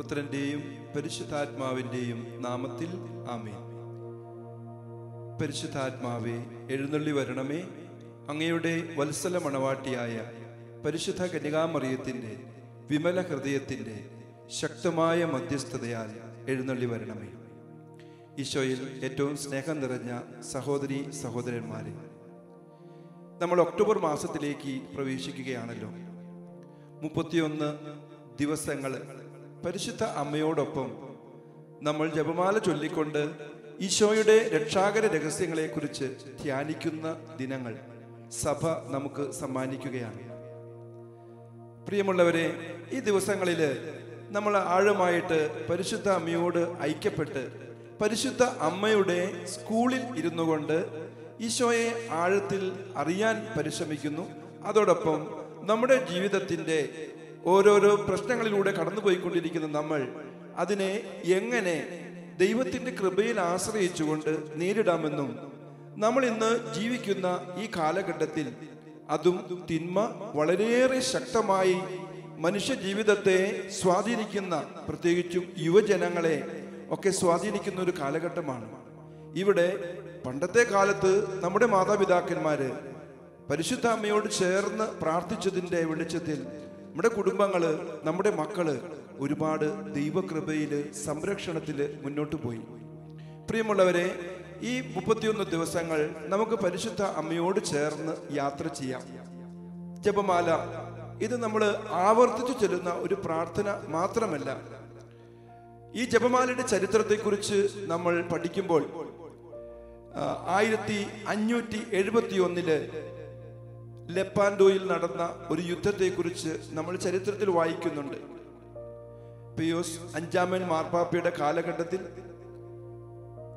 പുത്രന്റെയും പരിശുദ്ധാത്മാവിന്റെയും നാമത്തിൽ ആമേൻ. പരിശുദ്ധാത്മാവേ, എഴുന്നള്ളി വരണമേ. അങ്ങയുടെ വത്സല മണവാട്ടിയായ പരിശുദ്ധ കന്യകാമറിയത്തിന്റെ വിമല ഹൃദയത്തിന്റെ ശക്തമായ മധ്യസ്ഥതയാൽ എഴുന്നള്ളി വരണമേ. ഈശോയിൽ ഏറ്റവും സ്നേഹം നിറഞ്ഞ സഹോദരി സഹോദരന്മാരെ, നമ്മൾ ഒക്ടോബർ മാസത്തിലേക്ക് പ്രവേശിക്കുകയാണല്ലോ. 31 ദിവസങ്ങൾ പരിശുദ്ധ അമ്മയോടൊപ്പം നമ്മൾ ജപമാല ചൊല്ലിക്കൊണ്ട് ഈശോയുടെ രക്ഷാകര രഹസ്യങ്ങളെക്കുറിച്ച് ധ്യാനിക്കുന്ന ദിനങ്ങൾ സഭ നമുക്ക് സമ്മാനിക്കുകയാണ്. പ്രിയമുള്ളവരെ, ഈ ദിവസങ്ങളിൽ നമ്മൾ ആഴമായിട്ട് പരിശുദ്ധ അമ്മയോട് ഐക്യപ്പെട്ട് പരിശുദ്ധ അമ്മയുടെ സ്കൂളിൽ ഇരുന്നു കൊണ്ട് ഈശോയെ ആഴത്തിൽ അറിയാൻ പരിശ്രമിക്കുന്നു. അതോടൊപ്പം നമ്മുടെ ജീവിതത്തിൻ്റെ ഓരോരോ പ്രശ്നങ്ങളിലൂടെ കടന്നുപോയിക്കൊണ്ടിരിക്കുന്ന നമ്മൾ അതിനെ എങ്ങനെ ദൈവത്തിൻ്റെ കൃപയിൽ ആശ്രയിച്ചുകൊണ്ട് നേരിടാമെന്നും, നമ്മൾ ഇന്ന് ജീവിക്കുന്ന ഈ കാലഘട്ടത്തിൽ അതും തിന്മ വളരെയേറെ ശക്തമായി മനുഷ്യ ജീവിതത്തെ സ്വാധീനിക്കുന്ന, പ്രത്യേകിച്ചും യുവജനങ്ങളെ ഒക്കെ സ്വാധീനിക്കുന്ന ഒരു കാലഘട്ടമാണ്. ഇവിടെ പണ്ടത്തെ കാലത്ത് നമ്മുടെ മാതാപിതാക്കന്മാര് പരിശുദ്ധ അമ്മയോട് ചേർന്ന് പ്രാർത്ഥിച്ചതിൻ്റെ വെളിച്ചത്തിൽ നമ്മുടെ കുടുംബങ്ങള്, നമ്മുടെ മക്കള് ഒരുപാട് ദൈവകൃപയില് സംരക്ഷണത്തില് മുന്നോട്ട് പോയി. പ്രിയമുള്ളവരെ, ഈ 31 ദിവസങ്ങൾ നമുക്ക് പരിശുദ്ധ അമ്മയോട് ചേർന്ന് യാത്ര ചെയ്യാം. ജപമാല ഇത് നമ്മൾ ആവർത്തിച്ചു ചൊല്ലുന്ന ഒരു പ്രാർത്ഥന മാത്രമല്ല. ഈ ജപമാലയുടെ ചരിത്രത്തെക്കുറിച്ച് നമ്മൾ പഠിക്കുമ്പോൾ 1571 ലെപ്പാൻഡോയിൽ നടന്ന ഒരു യുദ്ധത്തെക്കുറിച്ച് നമ്മൾ ചരിത്രത്തിൽ വായിക്കുന്നുണ്ട്. പിയൂസ് 5 മാർപ്പാപ്പയുടെ കാലഘട്ടത്തിൽ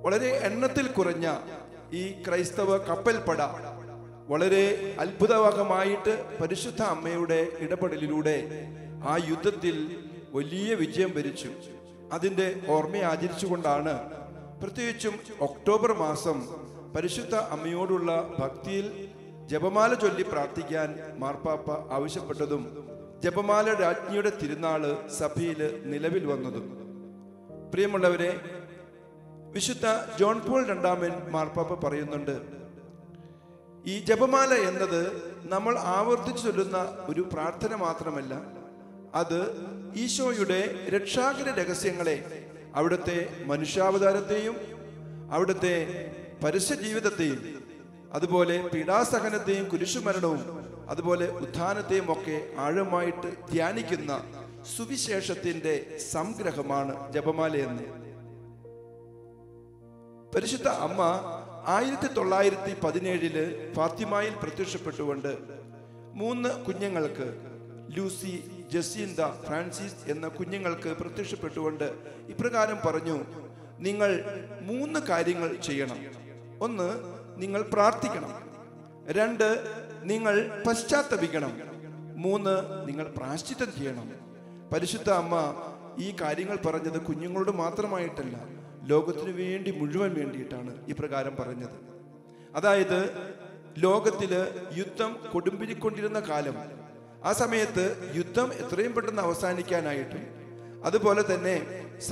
വളരെ എണ്ണത്തിൽ കുറഞ്ഞ ഈ ക്രൈസ്തവ കപ്പൽപ്പട വളരെ അത്ഭുതകരമായിട്ട് പരിശുദ്ധ അമ്മയുടെ ഇടപെടലിലൂടെ ആ യുദ്ധത്തിൽ വലിയ വിജയം വരിച്ചു. അതിൻ്റെ ഓർമ്മ ആചരിച്ചുകൊണ്ടാണ് പ്രത്യേകിച്ചും ഒക്ടോബർ മാസം പരിശുദ്ധ അമ്മയോടുള്ള ഭക്തിയിൽ ജപമാല ചൊല്ലി പ്രാർത്ഥിക്കാൻ മാർപ്പാപ്പ ആവശ്യപ്പെട്ടതും ജപമാല രാജ്ഞിയുടെ തിരുനാള് സഭയിൽ നിലവിൽ വന്നതും. പ്രിയമുള്ളവരെ, വിശുദ്ധ ജോൺ പോൾ II മാർപ്പാപ്പ പറയുന്നുണ്ട്, ഈ ജപമാല എന്നത് നമ്മൾ ആവർത്തിച്ചു ചൊല്ലുന്ന ഒരു പ്രാർത്ഥന മാത്രമല്ല, അത് ഈശോയുടെ രക്ഷാകര രഹസ്യങ്ങളെ, അവിടുത്തെ മനുഷ്യാവതാരത്തെയും അവിടുത്തെ പരസ്യ ജീവിതത്തെയും അതുപോലെ പീഡാസഹനത്തെയും കുരിശുമരണവും അതുപോലെ ഉത്ഥാനത്തെയും ഒക്കെ ആഴമായിട്ട് ധ്യാനിക്കുന്ന സുവിശേഷത്തിന്റെ സംഗ്രഹമാണ് ജപമാലയെന്ന്. പരിശുദ്ധ അമ്മ 1917 ഫാത്തിമയിൽ പ്രത്യക്ഷപ്പെട്ടുകൊണ്ട് 3 കുഞ്ഞുങ്ങൾക്ക്, ലൂസി, ജസീന്ത, ഫ്രാൻസിസ് എന്ന കുഞ്ഞുങ്ങൾക്ക് പ്രത്യക്ഷപ്പെട്ടുകൊണ്ട് ഇപ്രകാരം പറഞ്ഞു: നിങ്ങൾ 3 കാര്യങ്ങൾ ചെയ്യണം. 1, നിങ്ങൾ പ്രാർത്ഥിക്കണം. 2, നിങ്ങൾ പശ്ചാത്തപിക്കണം. 3, നിങ്ങൾ പ്രായശ്ചിത്തം ചെയ്യണം. പരിശുദ്ധ അമ്മ ഈ കാര്യങ്ങൾ പറഞ്ഞത് കുഞ്ഞുങ്ങളോട് മാത്രമായിട്ടല്ല, ലോകത്തിനു വേണ്ടി മുഴുവൻ വേണ്ടിയിട്ടാണ് ഇപ്രകാരം പറഞ്ഞത്. അതായത് ലോകത്തില് യുദ്ധം കൊടുമ്പിരിക്കൊണ്ടിരുന്ന കാലം, ആ സമയത്ത് യുദ്ധം എത്രയും പെട്ടെന്ന് അവസാനിക്കാനായിട്ടും അതുപോലെ തന്നെ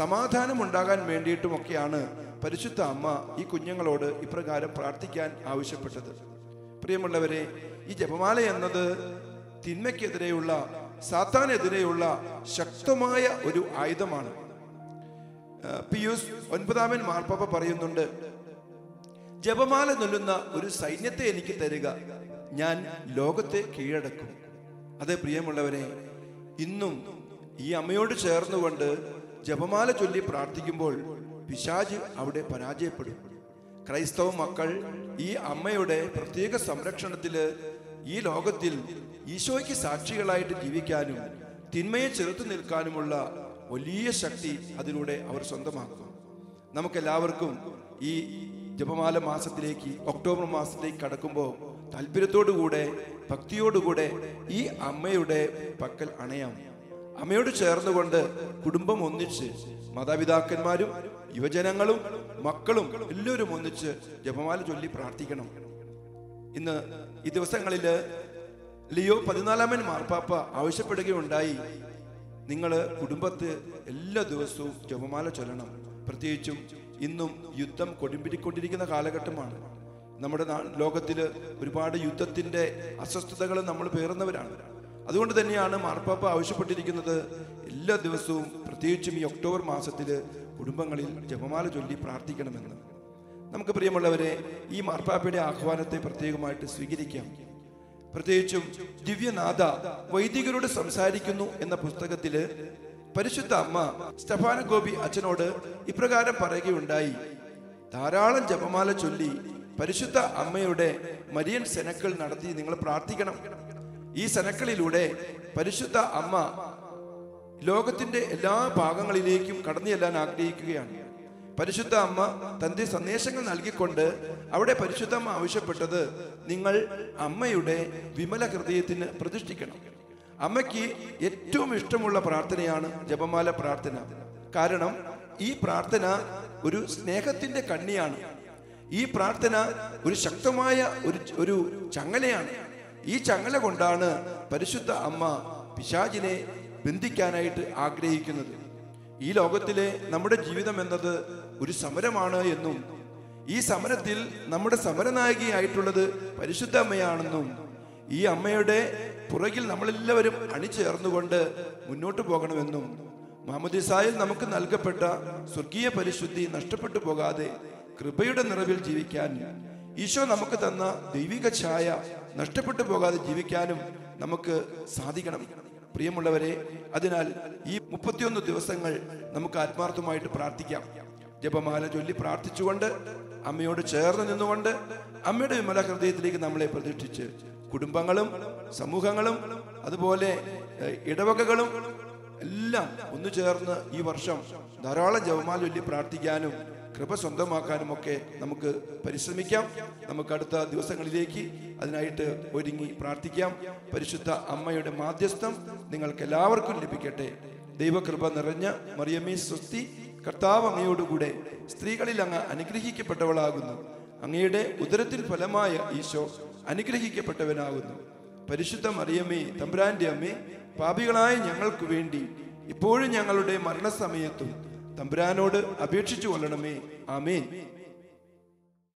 സമാധാനം ഉണ്ടാകാൻ വേണ്ടിയിട്ടുമൊക്കെയാണ് പരിശുദ്ധ അമ്മ ഈ കുഞ്ഞുങ്ങളോട് ഇപ്രകാരം പ്രാർത്ഥിക്കാൻ ആവശ്യപ്പെട്ടത്. പ്രിയമുള്ളവരെ, ഈ ജപമാല എന്നത് തിന്മയ്ക്കെതിരെയുള്ള, സാത്താനെതിരെയുള്ള ശക്തമായ ഒരു ആയുധമാണ്. പിയൂസ് 9 മാർപ്പാപ്പ പറയുന്നുണ്ട്, ജപമാല ചൊല്ലുന്ന ഒരു സൈന്യത്തെ എനിക്ക് തരിക, ഞാൻ ലോകത്തെ കീഴടക്കും. അതെ പ്രിയമുള്ളവരെ, ഇന്നും ഈ അമ്മയോട് ചേർന്നുകൊണ്ട് ജപമാല ചൊല്ലി പ്രാർത്ഥിക്കുമ്പോൾ പിശാച് അവിടെ പരാജയപ്പെടും. ക്രൈസ്തവ മക്കൾ ഈ അമ്മയുടെ പ്രത്യേക സംരക്ഷണത്തില് ഈ ലോകത്തിൽ ഈശോയ്ക്ക് സാക്ഷികളായിട്ട് ജീവിക്കാനും തിന്മയെ ചെറുത്തു നിൽക്കാനുമുള്ള വലിയ ശക്തി അതിലൂടെ അവർ സ്വന്തമാക്കും. നമുക്കെല്ലാവർക്കും ഈ ജപമാല മാസത്തിലേക്ക്, ഒക്ടോബർ മാസത്തിലേക്ക് കടക്കുമ്പോൾ താല്പര്യത്തോടുകൂടെ, ഭക്തിയോടുകൂടെ ഈ അമ്മയുടെ പക്കൽ അണയാം. അമ്മയോട് ചേർന്നുകൊണ്ട് കുടുംബം ഒന്നിച്ച്, മാതാപിതാക്കന്മാരും യുവജനങ്ങളും മക്കളും എല്ലാവരും ഒന്നിച്ച് ജപമാല ചൊല്ലി പ്രാർത്ഥിക്കണം. ഇന്ന് ഈ ദിവസങ്ങളിൽ ലിയോ 14 മാർപ്പാപ്പ ആവശ്യപ്പെടുകയുണ്ടായി, നിങ്ങൾ കുടുംബത്ത് എല്ലാ ദിവസവും ജപമാല ചൊല്ലണം. പ്രത്യേകിച്ചും ഇന്നും യുദ്ധം കൊടുമ്പിരിക്കൊണ്ടിരിക്കുന്ന കാലഘട്ടമാണ്. നമ്മുടെ ലോകത്തിൽ ഒരുപാട് യുദ്ധത്തിൻ്റെ അസ്വസ്ഥതകൾ നമ്മൾ പേറുന്നവരാണ്. അതുകൊണ്ട് തന്നെയാണ് മാർപ്പാപ്പ ആവശ്യപ്പെട്ടിരിക്കുന്നത് എല്ലാ ദിവസവും, പ്രത്യേകിച്ചും ഈ ഒക്ടോബർ മാസത്തിൽ കുടുംബങ്ങളിൽ ജപമാല ചൊല്ലി പ്രാർത്ഥിക്കണമെന്ന്. നമുക്ക് പ്രിയമുള്ളവരെ, ഈ മാർപ്പാപ്പയുടെ ആഹ്വാനത്തെ പ്രത്യേകമായിട്ട് സ്വീകരിക്കാം. പ്രത്യേകിച്ചും ദിവ്യനാഥ വൈദികരോട് സംസാരിക്കുന്നു എന്ന പുസ്തകത്തില് പരിശുദ്ധ അമ്മ സ്റ്റെഫാന ഗോപി അച്ഛനോട് ഇപ്രകാരം പറയുകയുണ്ടായി: ധാരാളം ജപമാല ചൊല്ലി പരിശുദ്ധ അമ്മയുടെ മരിയൻ സെനക്കൾ നടത്തി നിങ്ങൾ പ്രാർത്ഥിക്കണം. ഈ സെനക്കളിലൂടെ പരിശുദ്ധ അമ്മ ലോകത്തിന്റെ എല്ലാ ഭാഗങ്ങളിലേക്കും കടന്നു ചെല്ലാൻ ആഗ്രഹിക്കുകയാണ്. പരിശുദ്ധ അമ്മ തന്റെ സന്ദേശങ്ങൾ നൽകിക്കൊണ്ട് അവിടെ പരിശുദ്ധ അമ്മ ആവശ്യപ്പെട്ടത് നിങ്ങൾ അമ്മയുടെ വിമല ഹൃദയത്തിന് പ്രതിഷ്ഠിക്കണം. അമ്മയ്ക്ക് ഏറ്റവും ഇഷ്ടമുള്ള പ്രാർത്ഥനയാണ് ജപമാല പ്രാർത്ഥന. കാരണം ഈ പ്രാർത്ഥന ഒരു സ്നേഹത്തിന്റെ കണ്ണിയാണ്. ഈ പ്രാർത്ഥന ഒരു ശക്തമായ ഒരു ചങ്ങലയാണ്. ഈ ചങ്ങല കൊണ്ടാണ് പരിശുദ്ധ അമ്മ പിശാചിനെ ബന്ധിക്കാനായിട്ട് ആഗ്രഹിക്കുന്നത്. ഈ ലോകത്തിലെ നമ്മുടെ ജീവിതം എന്നത് ഒരു സമരമാണ് എന്നും ഈ സമരത്തിൽ നമ്മുടെ സമരനായികയായിട്ടുള്ളത് പരിശുദ്ധ അമ്മയാണെന്നും ഈ അമ്മയുടെ പുറകിൽ നമ്മളെല്ലാവരും അണിചേർന്നുകൊണ്ട് മുന്നോട്ട് പോകണമെന്നും മാമോദീസായിൽ നമുക്ക് നൽകപ്പെട്ട സ്വർഗീയ പരിശുദ്ധി നഷ്ടപ്പെട്ടു പോകാതെ കൃപയുടെ നിറവിൽ ജീവിക്കാൻ, ഈശോ നമുക്ക് തന്ന ദൈവിക ഛായ നഷ്ടപ്പെട്ടു പോകാതെ ജീവിക്കാനും നമുക്ക് സാധിക്കണം. പ്രിയമുള്ളവരെ, അതിനാൽ ഈ 31 ദിവസങ്ങൾ നമുക്ക് ആത്മാർത്ഥമായിട്ട് പ്രാർത്ഥിക്കാം. ജപമാല ചൊല്ലി പ്രാർത്ഥിച്ചുകൊണ്ട്, അമ്മയോട് ചേർന്ന് നിന്നുകൊണ്ട്, അമ്മയുടെ വിമല ഹൃദയത്തിലേക്ക് നമ്മളെ പ്രതിഷ്ഠിച്ച് കുടുംബങ്ങളും സമൂഹങ്ങളും അതുപോലെ ഇടവകകളും എല്ലാം ഒന്നു ചേർന്ന് ഈ വർഷം ധാരാളം ജപമാല ചൊല്ലി പ്രാർത്ഥിക്കാനും കൃപ സ്വന്തമാക്കാനും ഒക്കെ നമുക്ക് പരിശ്രമിക്കാം. നമുക്ക് അടുത്ത ദിവസങ്ങളിലേക്ക് അതിനായിട്ട് ഒരുങ്ങി പ്രാർത്ഥിക്കാം. പരിശുദ്ധ അമ്മയുടെ മാധ്യസ്ഥം നിങ്ങൾക്ക് എല്ലാവർക്കും ലഭിക്കട്ടെ. ദൈവകൃപ നിറഞ്ഞ മറിയമേ സ്വസ്തി, കർത്താവ് അങ്ങയോടുകൂടെ സ്ത്രീകളിൽ അങ്ങ് അനുഗ്രഹിക്കപ്പെട്ടവളാകുന്നു. അങ്ങയുടെ ഉദരത്തിൽ ഫലമായ ഈശോ അനുഗ്രഹിക്കപ്പെട്ടവനാകുന്നു. പരിശുദ്ധ മറിയമേ തമ്പുരാന്റെ അമ്മേ, പാപികളായ ഞങ്ങൾക്ക് വേണ്ടി ഇപ്പോഴും ഞങ്ങളുടെ മരണസമയത്തും തമ്പുരാനോട് അപേക്ഷിച്ചു കൊള്ളണമേ. ആമേൻ.